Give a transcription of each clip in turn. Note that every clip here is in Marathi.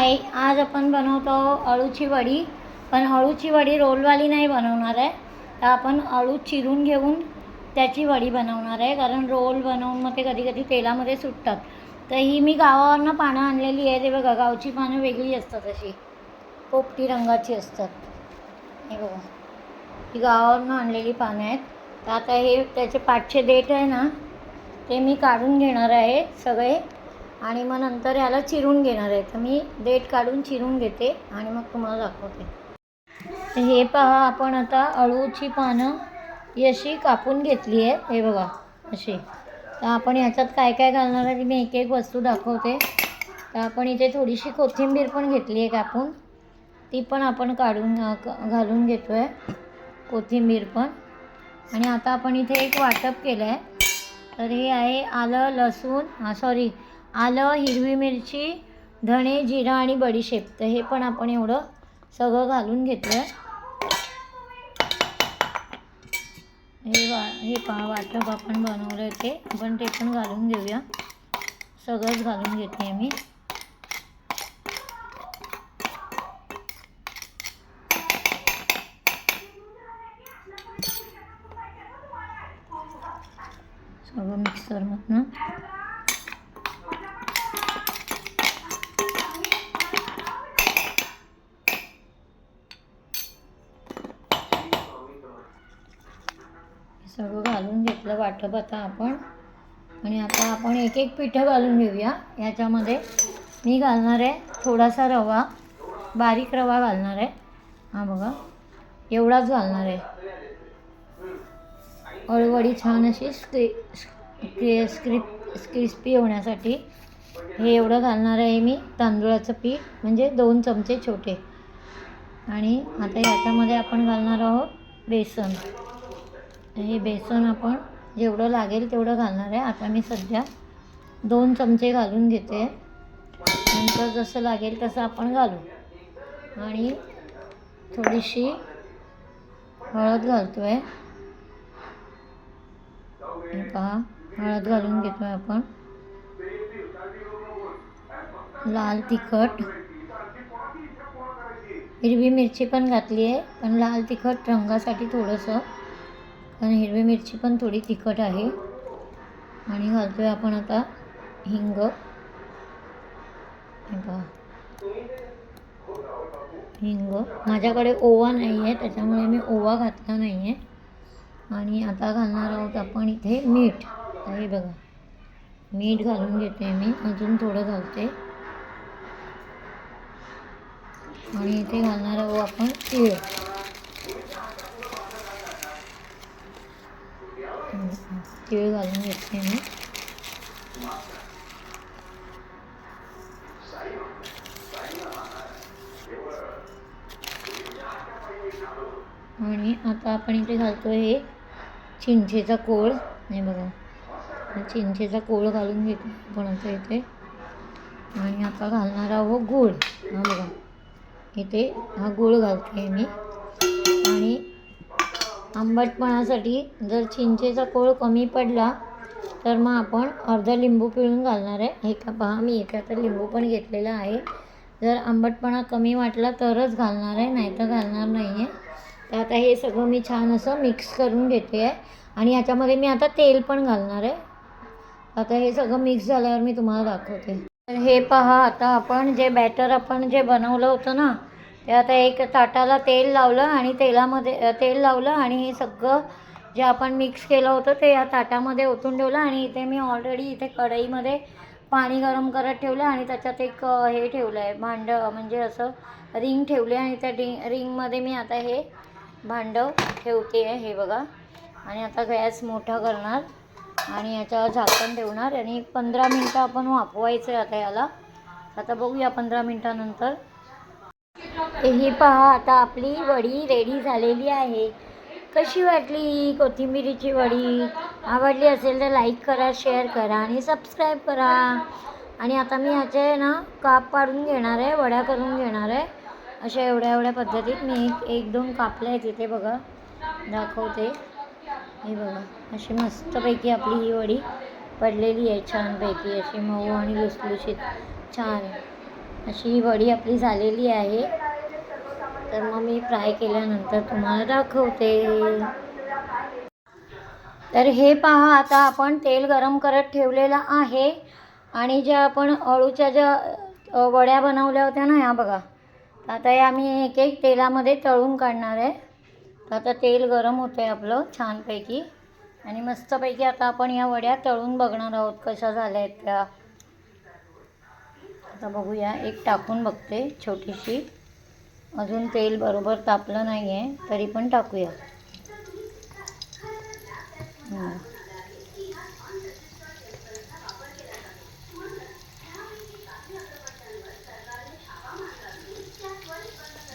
हाय, आज आपण बनवतो अळूची वडी. पण अळूची वडी रोलवाली नाही बनवणार आहे. तर आपण अळू चिरून घेऊन त्याची वडी बनवणार आहे, कारण रोल बनवून मग ते कधी कधी तेलामध्ये सुटतात. तर ही मी गावावरनं पानं आणलेली आहे. ते बघा, गावची पानं वेगळी असतात, अशी पोपटी रंगाची असतात. हे बघा, ही गावावरनं आणलेली पानं आहेत. तर आता हे त्याचे पाठचे देठ आहे ना, ते मी काढून घेणार आहे सगळे, आणि मग नंतर याला चिरून घेणार आहे. तर मी देठ काढून चिरून घेते आणि मग तुम्हाला दाखवते. तर हे पहा, आपण आता अळूची पानं ही अशी कापून घेतली आहे. हे बघा अशी. तर आपण ह्याच्यात काय काय घालणार आहे मी एक एक वस्तू दाखवते. तर आपण इथे थोडीशी कोथिंबीर पण घेतली आहे कापून, ती पण आपण काढून घालून घेतो आहे, कोथिंबीर पण. आणि आता आपण इथे एक वाटप केलं आहे. तर हे आहे आलं, लसूण, आलं, हिरवी मिरची, धणे, जिरा आणि बडीशेप. तर हे पण आपण एवढं सगळं घालून घेतलं आहे. हे पहा वाटप आपण बनवलं ते, आपण ते पण घालून घेऊया. सगळंच घालून घेते मी. सगळं मिक्सरमधनं सगळं घालून घेतलं वाटप आता आपण. आणि आता आपण एक एक पिठं घालून घेऊया. ह्याच्यामध्ये मी घालणार आहे थोडासा रवा, बारीक रवा घालणार आहे. हा बघा, एवढाच घालणार आहे. अळूवडी छान अशी क्रिस्पी होण्यासाठी हे एवढं घालणार आहे मी. तांदूळाचं पीठ म्हणजे 2 चमचे छोटे. आणि आता याच्यामध्ये आपण घालणार आहोत बेसन. हे बेसन आपण जेवढं लागेल तेवढं घालणार आहे. आता मी सध्या 2 चमचे घालून घेते, नंतर जसं लागेल तसं आपण घालू. आणि थोडीशी हळद घालतो आहे. हे पहा, हळद घालून घेतो आहे आपण. लाल तिखट, हिरवी मिरची पण घातली आहे, पण लाल तिखट रंगासाठी थोडंसं, कारण हिरवी मिरची पण थोडी तिखट आहे. आणि घालतो आहे आपण आता हिंग. हे पहा, हिंग. माझ्याकडे ओवा नाही आहे, त्याच्यामुळे मी ओवा घातला नाही आहे. आणि आता घालणार आहोत आपण इथे मीठ. तर हे बघा, मीठ घालून घेते मी, अजून थोडं घालते. आणि इथे घालणार आहोत आपण तीळ. तीळ घालून घेते मी. आणि आता आपण इथे घालतो हे चिंचेचा कोळ. हे बघा, चिंचेचा कोळ घालून घेतो आपण आता इथे. आणि आता घालणार आहोत गूळ. हा बघा, इथे हा गूळ घालते मी. आणि आंबटपणासाठी जर चिंचेचा कोळ कमी पडला तर मग आपण अर्धा लिंबू पिळून घालणार आहे. हे का पहा, मी इथे आता लिंबू पण घेतलेला आहे. जर आंबटपणा कमी वाटला तरच घालणार आहे, नाही तर घालणार नाही आहे. तर आता हे सगळं मी छान असं मिक्स करून घेते आहे. आणि ह्याच्यामध्ये मी आता तेल पण घालणार आहे. आता हे सगळं मिक्स झाल्यावर मी तुम्हाला दाखवते. तर हे पहा, आता आपण जे बॅटर आपण जे बनवलं होतं ना, ते आता एक ताटाला तेल लावलं आणि तेलामध्ये तेल लावलं आणि हे सगळं जे आपण मिक्स केलं होतं ते या ताटामध्ये ओतून ठेवलं. आणि इथे मी ऑलरेडी इथे कढईमध्ये पाणी गरम करत ठेवलं आणि त्याच्यात एक हे ठेवलं आहे भांडं, म्हणजे असं रिंग ठेवले. आणि त्या रिंगमध्ये मी आता हे भांडं ठेवते आहे. हे बघा. आणि आता गॅस मोठा करणार आणि याच्यावर झाकण ठेवणार आणि 15 मिनटं आपण वाफवायचं आहे आता याला. आता बघूया 15 मिनटानंतर. ही पहा, आता आपली वडी रेडी झालेली आहे. कशी वाटली कोथिंबिरीची वडी? आवडली असेल तर लाईक करा, शेअर करा आणि सबस्क्राईब करा. आणि आता मी ह्याचे ना काप पाडून घेणार आहे, वड्या करून घेणार आहे. अशा एवढ्या पद्धतीत मी एक दोन कापल्या आहेत इथे बघा, दाखवते. हे बघा, अशी मस्तपैकी आपली ही वडी पडलेली आहे, छानपैकी अशी मऊ आणि लुसलुशीत छान. अशी ही वडी आपली झालेली आहे. तर मग मी फ्राय केल्यानंतर तुम्हाला दाखवते. तर हे पहा, आता आपण तेल गरम करत ठेवलेलं आहे आणि ज्या आपण अळूच्या ज्या वड्या बनवल्या होत्या ना, ह्या बघा. आता हे आम्ही एक एक तेलामध्ये तळून काढणार आहे. तर आता तेल गरम होतं आहे आपलं छानपैकी आणि मस्तपैकी आता आपण या वड्या तळून बघणार आहोत कशा झाल्या आहेत त्या. आता बघूया, एक टाकून बघते छोटीशी. अजून तेल बरोबर तापलं नाही आहे तरी पण टाकूया.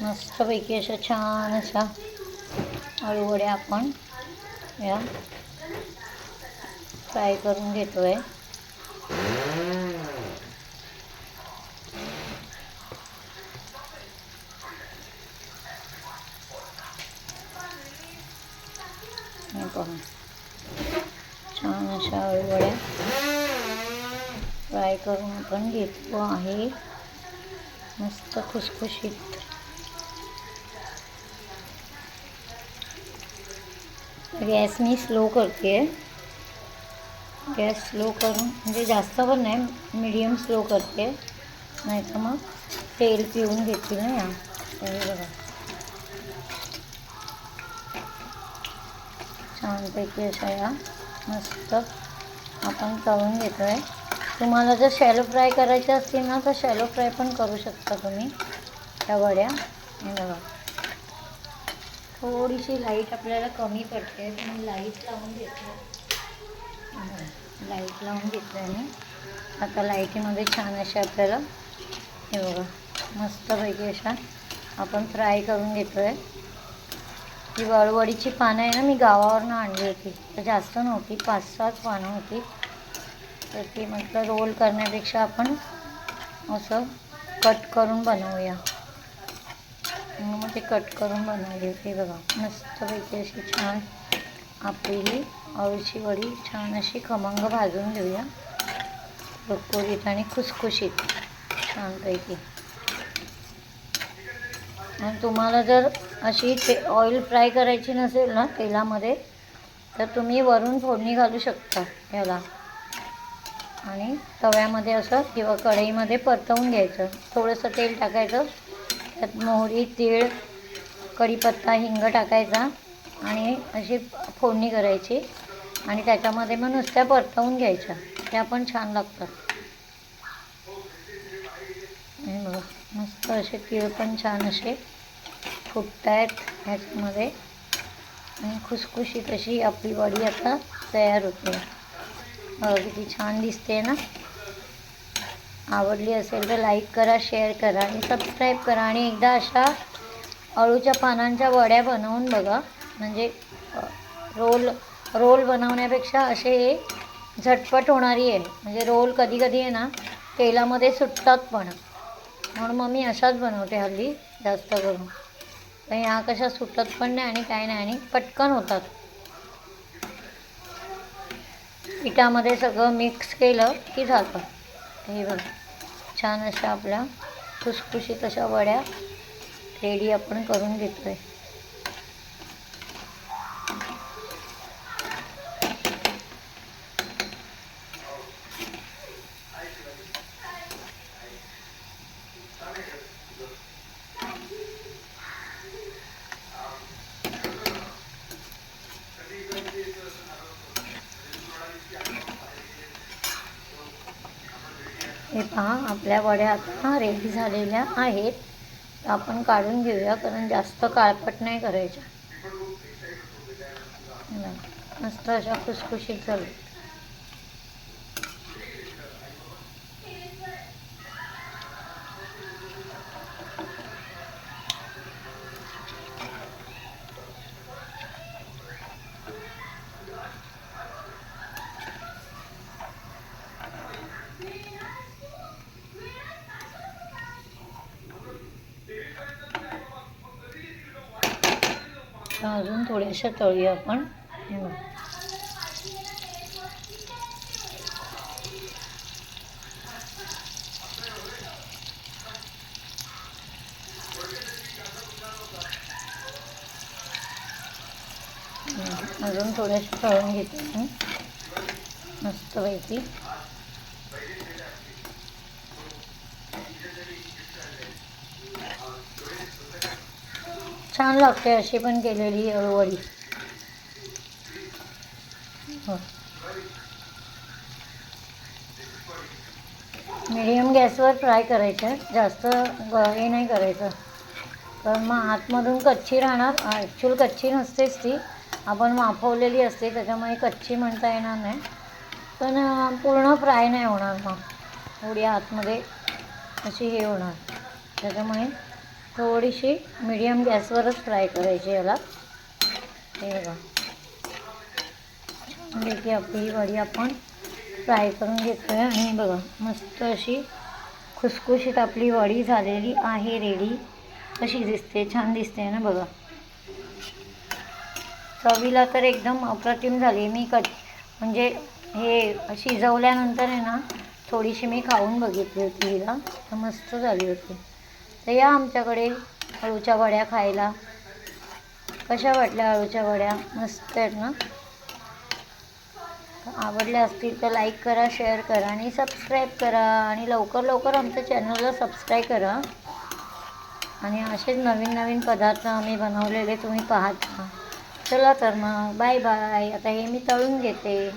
मस्तपैकी अशा छान अशा अळूवड्या आपण या फ्राय करून घेतो आहे. छान अशा अळूवड्या फ्राय करून आपण घेतलो आहे. मस्त खुसखुशीत. गॅस मी स्लो करते आहे. गॅस स्लो करून, म्हणजे जास्त पण नाही, मीडियम स्लो करते, नाही तर मग तेल पिऊन घेतील ना या. बघा छानपैकी अशा या मस्त आपण तळून घेतो आहे. तुम्हाला जर शॅलो फ्राय करायचे असतील ना तर शॅलो फ्राय पण करू शकता तुम्ही त्या वड्या. हे बघा, थोडीशी लाईट आपल्याला कमी पडते, तर मी लाईट लावून घेतो. लाईट लावून घेतलं आहे मी. आता लाईटीमध्ये छान अशा आपल्याला हे बघा मस्तपैकी अशा आपण फ्राय करून घेतो आहे. ही वडवडीची पानं आहे ना, मी गावावरनं आणली होती. तर जास्त नव्हती, 5-7 पानं होती. तर ती म्हटलं रोल करण्यापेक्षा आपण असं कट करून बनवूया. मग ते कट करून बनवली होती. बघा मस्तपैकी अशी छान आपली ही अळूची वडी छान अशी खमंग भाजून घेऊया, कुरकुरीत आणि खुसखुशीत छानपैकी. आणि तुम्हाला जर अशी ऑइल फ्राय करायची नसेल ना तेलामध्ये, तर तुम्ही वरून फोडणी घालू शकता याला आणि तव्यामध्ये असं किंवा कढईमध्ये परतवून घ्यायचं. थोडंसं तेल टाकायचं, त्यात मोहरी, तीळ, कढीपत्ता, हिंग टाकायचा आणि अशी फोडणी करायची आणि त्याच्यामध्ये मग नुसत्या परतवून घ्यायच्या. त्या पण छान लागतात. आणि बघा मस्त असे तीळ पण छान असे फुटत आहेत ह्याच्यामध्ये आणि खुसखुशीत अशी आपली वडी आता तयार होते. किती छान दिसते ना. आवडली असेल तर लाईक करा, शेअर करा आणि सबस्क्राईब करा. आणि एकदा अशा अळूच्या पानांच्या वड्या बनवून बघा. म्हणजे रोल बनवण्यापेक्षा असे हे झटपट होणारी आहे. म्हणजे रोल कधी कधी आहे ना तेलामध्ये सुटतात पण, म्हणून मग मी अशाच बनवते हल्ली जास्त करून. पण ह्या कशा सुटत पण नाही आणि काय नाही आणि पटकन होतात. पिठामध्ये सगळं मिक्स केलं की झालं. हे बघा छान अशा आपल्या खुसखुशीत अशा वड्या रेडी आपण करून घेतो आहे. हे पहा, आपल्या वड्या आता रेडी झालेल्या आहेत. तर आपण काढून घेऊया, कारण जास्त काळपट नाही करायच्या. मस्त अशा खुसखुशीत झाल्या. अजून थोड्याशा तळूया आपण. अजून थोड्याशा तळून घेते मी मस्तपैकी. छान लागते अशी पण केलेली वडी. मीडियम गॅसवर फ्राय करायचं, जास्त हे नाही करायचं, कारण मग आतमधून कच्ची राहणार. ॲक्च्युअल कच्ची नसतेच ती, आपण वाफवलेली असते, त्याच्यामुळे कच्ची म्हणता येणार नाही, पण पूर्ण फ्राय नाही होणार. मग थोडी आतमध्ये अशी हे होणार, त्याच्यामुळे थोडीशी मीडियम गॅसवरच फ्राय करायची याला. हे बघा, छानपैकी आपली ही वडी आपण फ्राय करून घेतो आहे. आणि बघा मस्त अशी खुसखुशीत आपली वडी झालेली आहे रेडी. कशी दिसते, छान दिसते ना बघा. चवीला तर एकदम अप्रतिम झाली. मी म्हणजे हे शिजवल्यानंतर आहे ना, थोडीशी मी खाऊन बघितली होती हिला, तर मस्त झाली होती. तर या आमच्याकडे अळूच्या वड्या खायला. कशा वाटल्या अळूच्या वड्या? मस्त आहेत ना. आवडल्या असतील तर लाईक करा, शेअर करा आणि सबस्क्राईब करा. आणि लवकर लवकर आमच्या चॅनलला सबस्क्राईब करा. आणि असेच नवीन नवीन पदार्थ आम्ही बनवलेले तुम्ही पाहत. चला तर मग बाय बाय. आता हे मी तळून घेते.